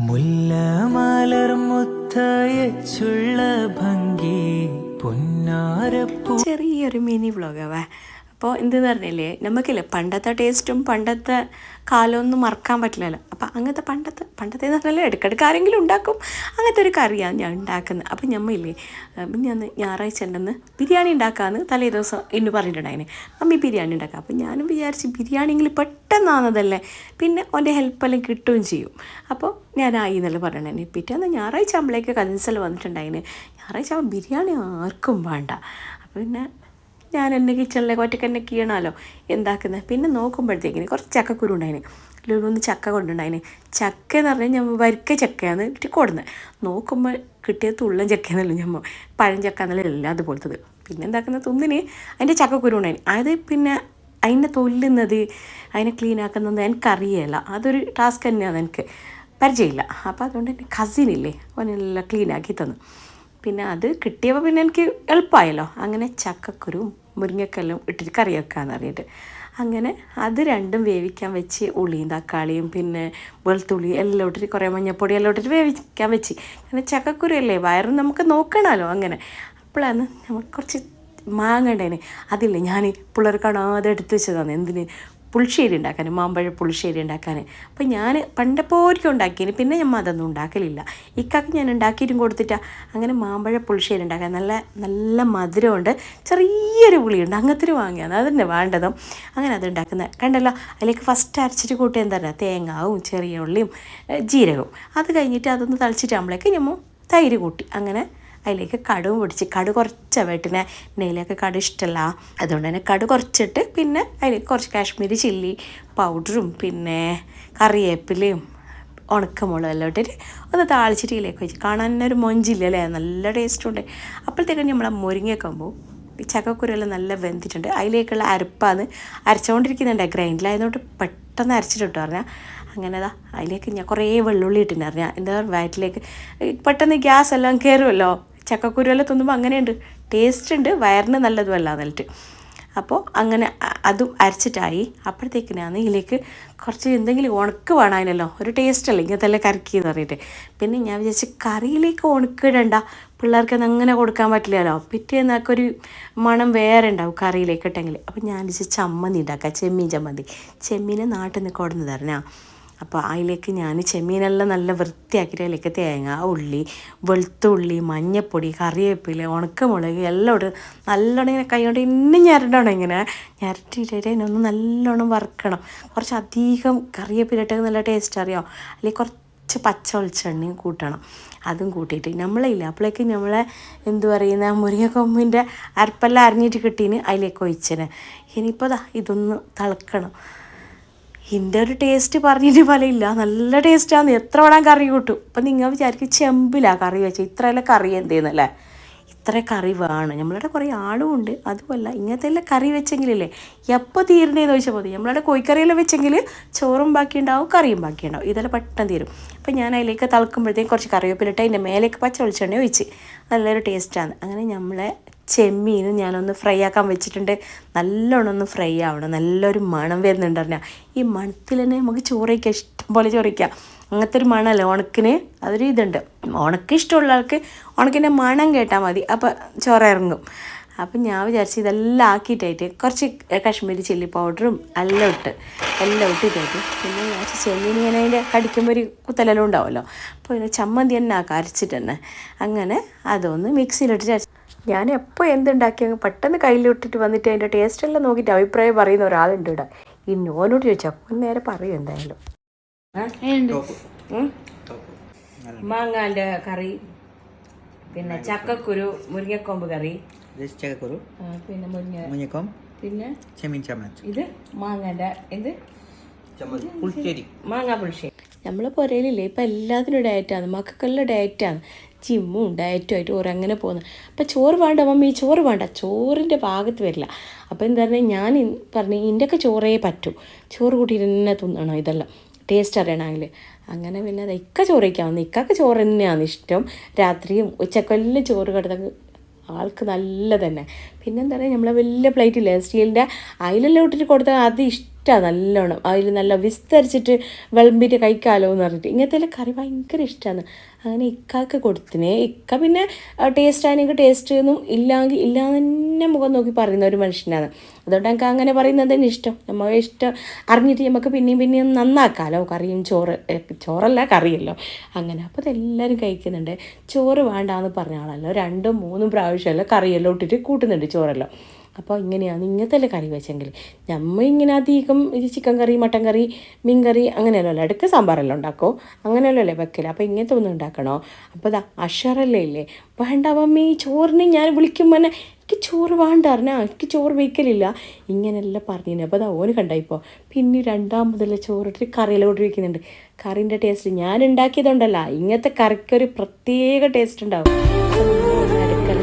മുല്ല മലർ മുത്തയച്ചുള്ള ഭംഗി പൊന്നാരപ്പൂ. ചെറിയൊരു മിനി വ്ളോഗാവേ. അപ്പോൾ എന്തെന്ന് പറഞ്ഞില്ലേ, നമുക്കില്ലേ പണ്ടത്തെ ടേസ്റ്റും പണ്ടത്തെ കാലമൊന്നും മറക്കാൻ പറ്റില്ലല്ലോ. അപ്പോൾ അങ്ങനത്തെ പണ്ടത്തെ എന്ന് പറഞ്ഞാൽ ഇടയ്ക്കിടയ്ക്ക് ആരെങ്കിലും ഉണ്ടാക്കും. അങ്ങനത്തെ ഒരു കറിയാണ് ഞാൻ ഉണ്ടാക്കുന്നത്. അപ്പോൾ ഞമ്മയില്ലേ ഞാൻ ഞായറാഴ്ച ഉണ്ടെന്ന് ബിരിയാണി ഉണ്ടാക്കാമെന്ന് തലേ ദിവസം ഇന്ന് പറഞ്ഞിട്ടുണ്ടായിന്. മമ്മി ബിരിയാണി ഉണ്ടാക്കാം. അപ്പോൾ ഞാനും വിചാരിച്ച് ബിരിയാണിയെങ്കിൽ പെട്ടെന്നാണതല്ലേ, പിന്നെ അവൻ്റെ ഹെൽപ്പെല്ലാം കിട്ടുകയും ചെയ്യും. അപ്പോൾ ഞാനായി എന്നല്ല പറയണേ. പിറ്റേന്ന് ഞായറാഴ്ച ആകുമ്പോഴേക്ക് കസിൻസെല്ലാം വന്നിട്ടുണ്ടായിന്. ഞായറാഴ്ച ആകുമ്പോൾ ബിരിയാണി ആർക്കും വേണ്ട. അപ്പോൾ പിന്നെ ഞാൻ എൻ്റെ കിച്ചണിലേക്ക് ഒറ്റയ്ക്ക് തന്നെ കീണാലോ എന്താക്കുന്നത്. പിന്നെ നോക്കുമ്പോഴത്തേക്കിന് കുറച്ച് ചക്കക്കുരു ഉണ്ടായിന്. ലുലൂന്ന് ചക്ക കൊണ്ടുണ്ടായിന്. ചക്ക എന്ന് പറഞ്ഞാൽ ഞാൻ വരിക്ക ചക്കയാണ് ഇട്ട് കൊടുന്നത്. നോക്കുമ്പോൾ കിട്ടിയത് തുള്ളൻ ചക്കയെന്നല്ലോ, ഞമ്മ പഴം ചക്ക എന്നല്ല അതുപോലത്തത്. പിന്നെ എന്താക്കുന്നത് തിന്നിന് അതിൻ്റെ ചക്കക്കുരു ഉണ്ടായിന്. അത് പിന്നെ അതിൻ്റെ തൊല്ലുന്നത് അതിനെ ക്ലീൻ ആക്കുന്നത് എനിക്കറിയില്ല. അതൊരു ടാസ്ക് തന്നെയാണ്, എനിക്ക് പരിചയമില്ല. അപ്പോൾ അതുകൊണ്ട് എൻ്റെ കസിനില്ലേ അവനെല്ലാം ക്ലീനാക്കി തന്നു. പിന്നെ അത് കിട്ടിയപ്പോൾ പിന്നെ എനിക്ക് എളുപ്പമായല്ലോ. അങ്ങനെ ചക്കക്കുരു മുരിങ്ങക്കെല്ലാം ഇട്ടിട്ട് കറി വെക്കാമെന്ന് പറഞ്ഞിട്ട് അങ്ങനെ അത് രണ്ടും വേവിക്കാൻ വെച്ച് ഉള്ളിയും തക്കാളിയും പിന്നെ വെളുത്തുള്ളി എല്ലാം ഇട്ടിട്ട് കുറേ മഞ്ഞപ്പൊടി എല്ലാം ഇട്ടിട്ട് വേവിക്കാൻ വെച്ച്. അങ്ങനെ ചക്കക്കുരു അല്ലേ വയറും നമുക്ക് നോക്കണമല്ലോ. അങ്ങനെ അപ്പോഴാണ് നമുക്ക് കുറച്ച് മാങ്ങ ഉണ്ടായിന്. അതില്ലേ ഞാൻ പിള്ളേർ കാണാതെ എടുത്ത് വെച്ചതാണ്. എന്തിന് പുളിശ്ശേരി ഉണ്ടാക്കാൻ, മാമ്പഴ പുളിശ്ശേരി ഉണ്ടാക്കാൻ. അപ്പം ഞാൻ പണ്ടപ്പോരിക്കും ഉണ്ടാക്കിയതിന് പിന്നെ ഞാൻ അതൊന്നും ഉണ്ടാക്കലില്ല. ഇക്കാക്ക് ഞാൻ ഉണ്ടാക്കിയിട്ടും കൊടുത്തിട്ടാണ്. അങ്ങനെ മാമ്പഴ പുളിശ്ശേരി ഉണ്ടാക്കാൻ നല്ല നല്ല മധുരമുണ്ട്, ചെറിയൊരു പുളിയുണ്ട്, അങ്ങനത്തെ വാങ്ങിയാണ് അതന്നെ വേണ്ടതും. അങ്ങനെ അത് ഉണ്ടാക്കുന്നത് കണ്ടല്ലോ. അതിലേക്ക് ഫസ്റ്റ് അരച്ചിട്ട് കൂട്ടി എന്താ പറയുക, തേങ്ങാവും ചെറിയ ഉള്ളിയും ജീരകവും. അത് കഴിഞ്ഞിട്ട് അതൊന്ന് തളിച്ചിട്ടാകുമ്പോഴേക്ക് നമ്മൾ തൈര് കൂട്ടി. അങ്ങനെ അതിലേക്ക് കടുവും പൊടിച്ച്, കടു കുറച്ച് വീട്ടിനെ നെയ്യിലേക്ക് കടു ഇഷ്ടമല്ല, അതുകൊണ്ട് തന്നെ കടു കുറച്ചിട്ട് പിന്നെ അതിലേക്ക് കുറച്ച് കാശ്മീരി ചില്ലി പൗഡറും പിന്നെ കറിവേപ്പിലയും ഉണക്കമുളകും എല്ലാം ഇട്ടിട്ട് ഒന്ന് താളിച്ചിട്ട് ഇതിലേക്ക് വെച്ച് കാണാൻ തന്നെ ഒരു മൊഞ്ചില്ലല്ലേ, നല്ല ടേസ്റ്റുണ്ട്. അപ്പോഴത്തേക്കും നമ്മളെ മുരിങ്ങയൊക്കെയാകുമ്പോൾ ഈ ചക്കക്കുരെല്ലാം നല്ല വെന്തിട്ടുണ്ട്. അതിലേക്കുള്ള അരപ്പാന്ന് അരച്ചുകൊണ്ടിരിക്കുന്നുണ്ട്. ഗ്രൈൻഡിലായതുകൊണ്ട് പെട്ടെന്ന് അരച്ചിട്ട് പറഞ്ഞാൽ അങ്ങനെ അതാ അതിലേക്ക് ഞാൻ കുറേ വെള്ളുള്ളി ഇട്ടിട്ടുണ്ടായിരുന്നു. എന്താ വയറ്റിലേക്ക് പെട്ടെന്ന് ഗ്യാസ് എല്ലാം കയറുമല്ലോ. ചക്കക്കുരു എല്ലാം തിന്നുമ്പോൾ അങ്ങനെയുണ്ട്, ടേസ്റ്റ് ഉണ്ട്, വയറിന് നല്ലതുമല്ല എന്നിട്ട്. അപ്പോൾ അങ്ങനെ അതും അരച്ചിട്ടായി. അപ്പോഴത്തേക്കിനാണ് ഇതിലേക്ക് കുറച്ച് എന്തെങ്കിലും ഉണക്ക് വേണമായിരുന്നല്ലോ, ഒരു ടേസ്റ്റ് അല്ലേ ഇങ്ങനത്തെ എല്ലാം കറിക്ക് എന്ന് പറഞ്ഞിട്ട്. പിന്നെ ഞാൻ വിചാരിച്ച് കറിയിലേക്ക് ഉണക്കിടണ്ട, പിള്ളേർക്ക് അങ്ങനെ കൊടുക്കാൻ പറ്റില്ലല്ലോ, പിറ്റേന്നൊക്കെ ഒരു മണം വേറെ ഉണ്ടാവും കറിയിലേക്ക് ഇട്ടെങ്കിൽ. അപ്പോൾ ഞാൻ വിചാരിച്ച് ചമ്മന്തി ഉണ്ടാക്കാം, ചെമ്മീൻ ചമ്മന്തി. ചെമ്മീനെ നാട്ടിൽ നിന്ന് കൊടുന്ന് തരണേ. അപ്പോൾ അതിലേക്ക് ഞാൻ ചെമ്മീനെല്ലാം നല്ല വൃത്തിയാക്കിയിട്ട് അതിലേക്ക് തേങ്ങ ഉള്ളി വെളുത്തുള്ളി മഞ്ഞപ്പൊടി കറിവേപ്പില ഉണക്കമുളക് എല്ലാം ഇട്ട് നല്ലോണം ഇങ്ങനെ കൈ കൊണ്ട് ഇന്നും ഞരണ്ടണം. ഇങ്ങനെ ഞരട്ടിയിട്ട് അതിനൊന്ന് നല്ലോണം വറുക്കണം. കുറച്ച് അധികം കറിവേപ്പില ഇട്ടൊക്കെ നല്ല ടേസ്റ്റ് അറിയാം. അല്ലെങ്കിൽ കുറച്ച് പച്ച വെളിച്ചെണ്ണയും കൂട്ടണം. അതും കൂട്ടിയിട്ട് നമ്മളില്ല അപ്പോഴേക്ക് നമ്മളെ എന്തു പറയുന്ന മുരിങ്ങക്കൊമ്പിൻ്റെ അരപ്പെല്ലാം അരിഞ്ഞിട്ട് കിട്ടീന് അതിലേക്ക് ഒഴിച്ചന്. ഇനിയിപ്പോൾ ഇതൊന്ന് തിളക്കണം. ഇതിൻ്റെ ഒരു ടേസ്റ്റ് പറഞ്ഞിട്ട് ഫലമില്ല, നല്ല ടേസ്റ്റാണ്. എത്ര വേണം കറി കൂട്ടും. അപ്പം നിങ്ങൾ വിചാരിക്കും ചെമ്പിലാണ് കറി വെച്ചാൽ ഇത്രയെല്ലാം കറി എന്തെന്നല്ലേ, ഇത്ര കറി വേണം. നമ്മളുടെ കുറേ ആളും ഉണ്ട്. അതുമല്ല ഇങ്ങനത്തെ എല്ലാം കറി വെച്ചെങ്കിലല്ലേ എപ്പോൾ തീരണേന്ന് ചോദിച്ചാൽ മതി. നമ്മളുടെ കോഴിക്കറിയെല്ലാം വെച്ചെങ്കിൽ ചോറും ബാക്കിയുണ്ടാവും കറിയും ബാക്കിയുണ്ടാവും. ഇതെല്ലാം പെട്ടെന്ന് തീരും. അപ്പം ഞാൻ അതിലേക്ക് തിളക്കുമ്പോഴത്തേക്കും കുറച്ച് കറിവേപ്പിലിട്ട് അതിൻ്റെ മേലേക്ക് പച്ച വെളിച്ചെണ്ണ ഒഴിച്ച് നല്ലൊരു ടേസ്റ്റാണ്. അങ്ങനെ നമ്മളെ ചെമ്മീനും ഞാനൊന്ന് ഫ്രൈ ആക്കാൻ വെച്ചിട്ടുണ്ട്. നല്ലോണം ഒന്ന് ഫ്രൈ ആവണം, നല്ലൊരു മണം വരുന്നുണ്ട് പറഞ്ഞാൽ. ഈ മണത്തിൽ തന്നെ നമുക്ക് ചോറ് വയ്ക്കാം, ഇഷ്ടം പോലെ ചോറ് വയ്ക്കാം. അങ്ങനത്തെ ഒരു മണമല്ലേ ഉണക്കിന്, അതൊരു ഇതുണ്ട്. ഉണക്ക് ഇഷ്ടമുള്ള ആൾക്ക് ഉണക്കിൻ്റെ മണം കേട്ടാൽ മതി, അപ്പോൾ ചോറ് ഇറങ്ങും. അപ്പം ഞാൻ വിചാരിച്ച് ഇതെല്ലാം ആക്കിയിട്ടായിട്ട് കുറച്ച് കാശ്മീരി ചില്ലി പൗഡറും എല്ലാം ഇട്ടിട്ടായിട്ട് പിന്നെ വിചാരിച്ച് ചെമ്മീൻ ഇങ്ങനെ അതിൻ്റെ കടിക്കുമ്പോൾ ഒരു കുത്തലെല്ലാം ഉണ്ടാവുമല്ലോ. അപ്പോൾ പിന്നെ ചമ്മന്തി തന്നെ ആക്കാം അരച്ചിട്ട് തന്നെ. അങ്ങനെ അതൊന്ന് മിക്സിയിലിട്ടിട്ട് ഞാൻ എപ്പോൾ എന്തുണ്ടാക്കിയ പെട്ടെന്ന് കയ്യിലിട്ടിട്ട് വന്നിട്ട് അതിൻ്റെ ടേസ്റ്റെല്ലാം നോക്കിയിട്ട് അഭിപ്രായം പറയുന്ന ഒരാളുണ്ട് ഇവിടെ. ഈ നോനോട് ചോദിച്ചാൽ അപ്പം നേരെ പറയും എന്തായാലും. മാങ്ങാൻ്റെ കറി, പിന്നെ ചക്കക്കുരു മുരിങ്ങക്കൊമ്പ് കറി, പിന്നെ മുരിങ്ങക്കൊമ്പ്, പിന്നെ ചെമ്മീൻ ചമ്മന്തി. ഇത് മാങ്ങാൻ്റെ എന്ത് പുളിശ്ശേരി, മാങ്ങാ പുളിശ്ശേരി. നമ്മളെ പുരയിലില്ലേ ഇപ്പം എല്ലാത്തിനും ഡയറ്റാണ്, മക്കൾക്കെല്ലാം ഡയറ്റാണ്. ജിമ്മും ഡയറ്റുമായിട്ട് ഓരങ്ങനെ പോകുന്നത്. അപ്പം ചോറ് വേണ്ട മമ്മി, ചോറ് വേണ്ട, ചോറിൻ്റെ ഭാഗത്ത് വരില്ല. അപ്പോൾ എന്താ പറഞ്ഞാൽ ഞാൻ പറഞ്ഞു ഇതിൻ്റെയൊക്കെ ചോറേ പറ്റൂ, ചോറ് കൂട്ടിയിട്ട് തന്നെ തിന്നണം, ഇതെല്ലാം ടേസ്റ്റ് അറിയണമെങ്കിൽ. അങ്ങനെ പിന്നെ അത് ഇക്ക ചോറ് വയ്ക്കാമെന്ന്, ഇക്കൊക്കെ ചോറ് തന്നെയാണ് ഇഷ്ടം. രാത്രിയും ഉച്ചക്കെല്ലാം ചോറ് കിടന്നെങ്കിൽ ആൾക്ക് നല്ല തന്നെ. പിന്നെ എന്താ പറയുക നമ്മളെ വലിയ പ്ലേറ്റില്ലേ സ്റ്റീലിൻ്റെ, അതിലെല്ലാം ഇട്ടിട്ട് കൊടുത്താൽ അത് ഇഷ്ടമാണ് നല്ലോണം. അതിൽ നല്ല വിസ്തരിച്ചിട്ട് വിളമ്പിയിട്ട് കഴിക്കാമല്ലോ എന്ന് പറഞ്ഞിട്ട് ഇങ്ങനത്തെ കറി ഭയങ്കര ഇഷ്ടമാണ്. അങ്ങനെ ഇക്കാക്ക് കൊടുത്തിനെ. ഇക്ക പിന്നെ ടേസ്റ്റ് ആണെങ്കിൽ ടേസ്റ്റ് ഒന്നും ഇല്ലെങ്കിൽ ഇല്ലാന്ന് തന്നെ മുഖം നോക്കി പറയുന്ന ഒരു മനുഷ്യനാണ്. അതുകൊണ്ട് എനിക്ക് അങ്ങനെ പറയുന്നത് തന്നെ ഇഷ്ടം. നമ്മൾ ഇഷ്ടം അറിഞ്ഞിട്ട് നമുക്ക് പിന്നെയും നന്നാക്കാമല്ലോ. കറിയും ചോറല്ല കറിയല്ലോ അങ്ങനെ. അപ്പോൾ അതെല്ലാവരും കഴിക്കുന്നുണ്ട്. ചോറ് വേണ്ടാന്ന് പറഞ്ഞ ആളല്ലോ 2 3 പ്രാവശ്യമല്ലോ കറിയെല്ലാം ഇട്ടിട്ട് കൂട്ടുന്നുണ്ട് ചോറെല്ലാം. അപ്പോൾ ഇങ്ങനെയാണ് ഇങ്ങനത്തെ കറി വെച്ചെങ്കിൽ. നമ്മൾ ഇങ്ങനെ അധികം ചിക്കൻ കറി, മട്ടൻ കറി, മീൻ കറി അങ്ങനെയല്ലോ ഇടയ്ക്ക് സാമ്പാറെല്ലാം ഉണ്ടാക്കോ, അങ്ങനെയല്ലോ അല്ലേ വെക്കല്. അപ്പോൾ ഇങ്ങനത്തെ ഒന്നും ഉണ്ടാക്കണോ? അപ്പോൾ അഷറല്ലേ ഇല്ലേ, വേണ്ട മമ്മി ചോറിന് ഞാൻ വിളിക്കുമ്പോൾ തന്നെ എനിക്ക് ചോറ് വേണ്ട അറിഞ്ഞാ, എനിക്ക് ചോറ് വയ്ക്കലില്ല ഇങ്ങനെയെല്ലാം പറഞ്ഞു. അപ്പോൾ ഓന് കണ്ടായിപ്പോൾ പിന്നെ രണ്ടാമതല്ലേ ചോറിട്ട് കറിയെല്ലാം കൂട്ടി വയ്ക്കുന്നുണ്ട്. കറീൻ്റെ ടേസ്റ്റ് ഞാൻ ഉണ്ടാക്കിയതുകൊണ്ടല്ല, ഇങ്ങനത്തെ കറിക്കൊരു പ്രത്യേക ടേസ്റ്റ് ഉണ്ടാവും. അടുക്കള